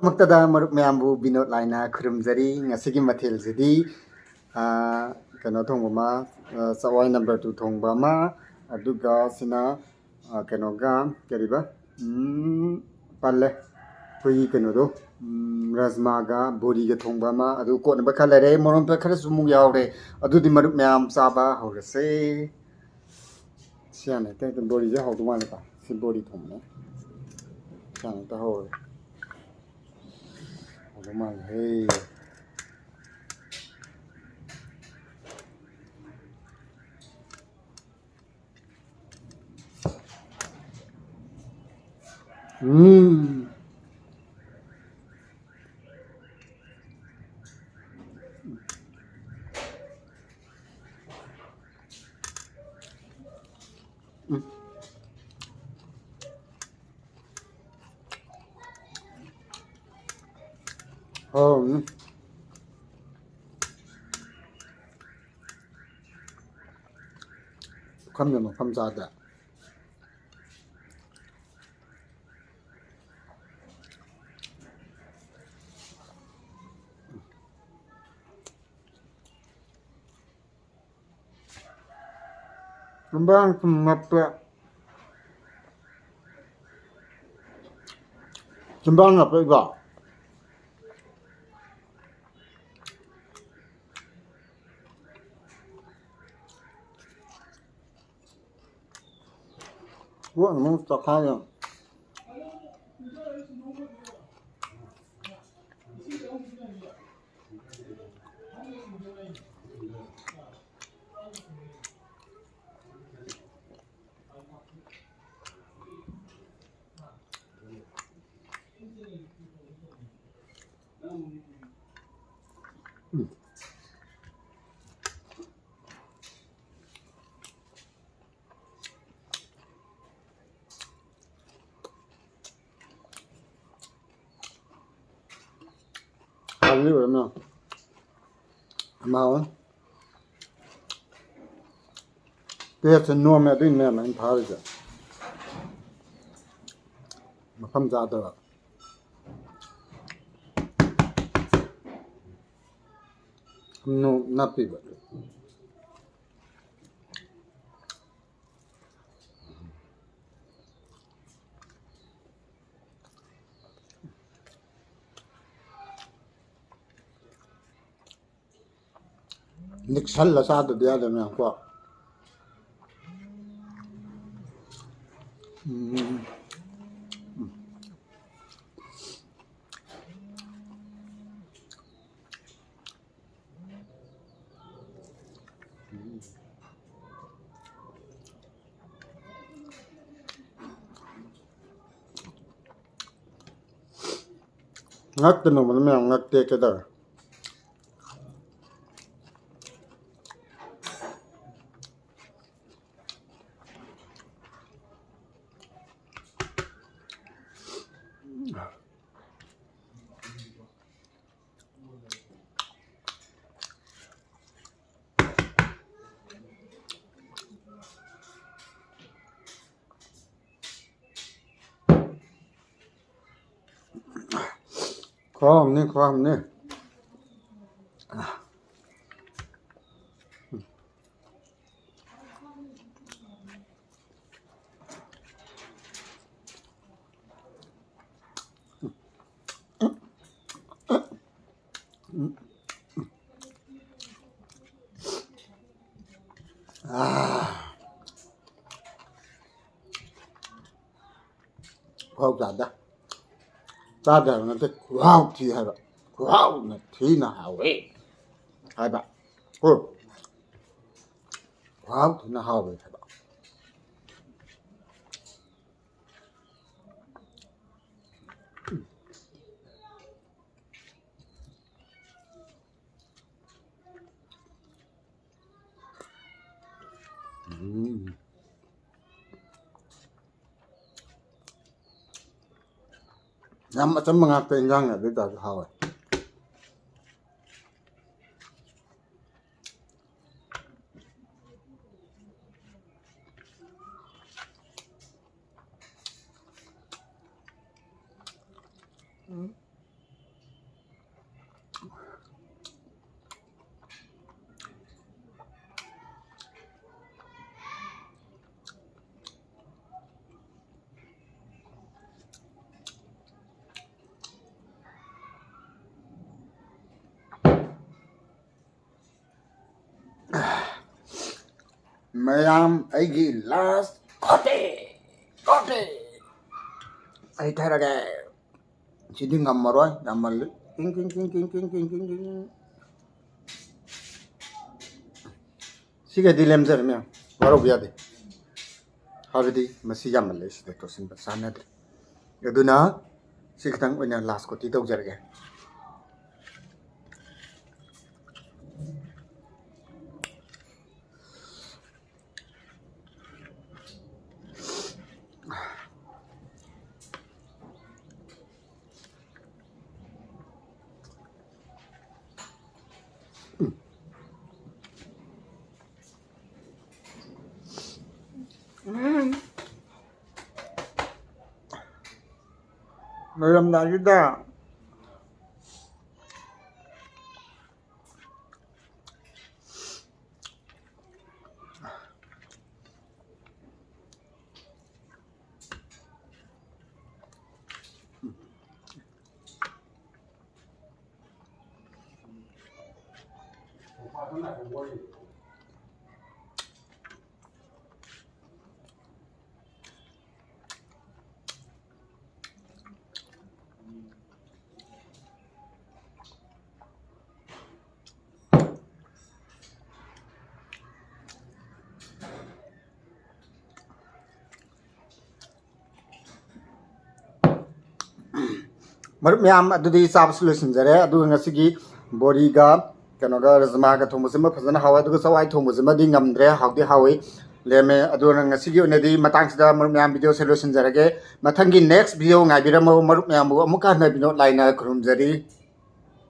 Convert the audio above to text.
ꯃꯛꯇꯗ ꯃꯔꯨꯞ ꯃꯌꯥꯝꯕꯨ ꯕꯤꯅꯣꯗ ꯂꯥꯏꯅ ꯈꯨꯔꯨꯝꯖꯔꯤ ꯉꯁꯤꯒꯤ ꯃꯊꯦꯜꯁꯤꯗꯤ ꯀꯩꯅꯣ ꯊꯣꯡꯕ ꯑꯃ ꯆꯋꯥꯏ ꯅꯝꯕꯔ 2 ꯊꯣꯡꯕ ꯑꯃ ꯑꯗꯨꯒ ꯁꯤꯅ ꯀꯩꯅꯣꯒ ꯀꯔꯤꯕ ꯄꯜꯂꯦ ꯑꯩꯈꯣꯏꯒꯤ ꯀꯩꯅꯣꯗꯣ ꯔꯥꯖꯃꯥꯒ ꯕꯣꯔꯤꯒ ꯊꯣꯡꯕ ꯑꯃ ꯑꯗꯨ ꯀꯣꯠꯅꯕ ꯈꯔ ꯂꯩꯔꯦ ꯃꯣꯔꯣꯛ ꯈꯔꯁꯨ ꯑꯃꯨꯛ ꯌꯥꯎꯔꯦ ꯑꯗꯨꯗꯤ ꯃꯔꯨꯞ ꯃꯌꯥꯝ ꯆꯥꯕ ꯍꯧꯔꯁꯦ ꯁꯤꯌꯥꯅ ꯍꯦꯛꯇ ꯕꯣꯔꯤꯁꯦ ꯍꯧꯗꯧ ꯃꯥꯜꯂꯦꯀꯣ ꯁꯤ ꯕꯣꯔꯤ ꯊꯣꯡꯕꯅꯦ ꯁꯤꯌꯥꯅ ꯍꯦꯛꯇ ꯍꯧꯔꯦ hầu mặn hey Mmm. Oh. Không được mà không ra được. Kumbahan kumapya. Kumbahan ngapya iba. Wah, naman sa kaya. Hali rồi nào. Màu. Bây giờ nuôi mẹ đi mẹ mình phá rồi. Mà không ra được. No, not people. Nixal là sao được dia được qua. Ngắt cái nó mà ngắt cái đó. Khó không nè. Không giả đó. Ta đều nó thích wow thì hay bạn. Wow là thì nào hảo ấy. Hai bạn. Wow thì nó hảo ấy hai bạn. Yang macam mengapain jangan kita tahu. ꯃꯌꯥꯝ ꯑꯩꯒꯤ ꯂꯥꯁ ꯀꯣꯇꯦ ꯑꯩ ꯊꯥꯔꯒꯦ ꯁꯤꯗꯤ ꯉꯝꯃꯔꯣꯏ ꯌꯥꯝꯃꯜꯂꯤ ꯁꯤꯒꯗꯤ ꯂꯦꯝꯖꯔꯦ ꯃꯌꯥꯝ ꯋꯥꯔꯧꯕ ꯌꯥꯗꯦ ꯍꯥꯏꯕꯗꯤ ꯃꯁꯤ ꯌꯥꯝꯃꯜꯂꯦ ꯁꯤꯗ ꯇꯣꯠꯁꯤꯟꯕ ꯆꯥꯟꯅꯗ꯭ꯔꯦ ꯑꯗꯨꯅ ꯁꯤ ꯈꯤꯇꯪ ꯑꯣꯏꯅ ꯂꯥꯁ ꯀꯣꯇꯤ ꯇꯧꯖꯔꯒꯦ ꯂꯣꯏꯔꯝꯗꯥꯏꯁꯤꯗ ꯃꯔꯨꯞ ꯃꯌꯥꯝ ꯑꯗꯨꯗꯤ ꯆꯥꯕꯁꯨ ꯂꯣꯏꯁꯤꯟꯖꯔꯦ ꯑꯗꯨꯒ ꯉꯁꯤꯒꯤ ꯕꯣꯔꯤꯒ ꯀꯩꯅꯣꯒ ꯔꯖꯃꯥꯒ ꯊꯣꯡꯕꯁꯤꯃ ꯐꯖꯅ ꯍꯥꯎꯋꯦ ꯑꯗꯨꯒ ꯆꯋꯥꯏ ꯊꯣꯡꯕꯁꯤꯃꯗꯤ ꯉꯝꯗ꯭ꯔꯦ ꯍꯥꯎꯗꯤ ꯍꯥꯎꯋꯤ ꯂꯦꯝꯃꯦ ꯑꯗꯨꯅ ꯉꯁꯤꯒꯤ ꯑꯣꯏꯅꯗꯤ ꯃꯇꯥꯡꯁꯤꯗ ꯃꯔꯨꯞ ꯃꯌꯥꯝ ꯚꯤꯗꯤꯑꯣꯁꯦ ꯂꯣꯏꯁꯤꯟꯖꯔꯒꯦ ꯃꯊꯪꯒꯤ ꯅꯦꯛꯁ ꯚꯤꯗꯤꯑꯣ ꯉꯥꯏꯕꯤꯔꯝꯃꯣ ꯃꯔꯨꯞ ꯃꯌꯥꯝꯕꯨ ꯑꯃꯨꯛꯀ ꯍꯟꯅ ꯕꯤꯅꯣꯗ ꯂꯥꯏꯅ ꯈꯨꯔꯨꯝꯖꯔꯤ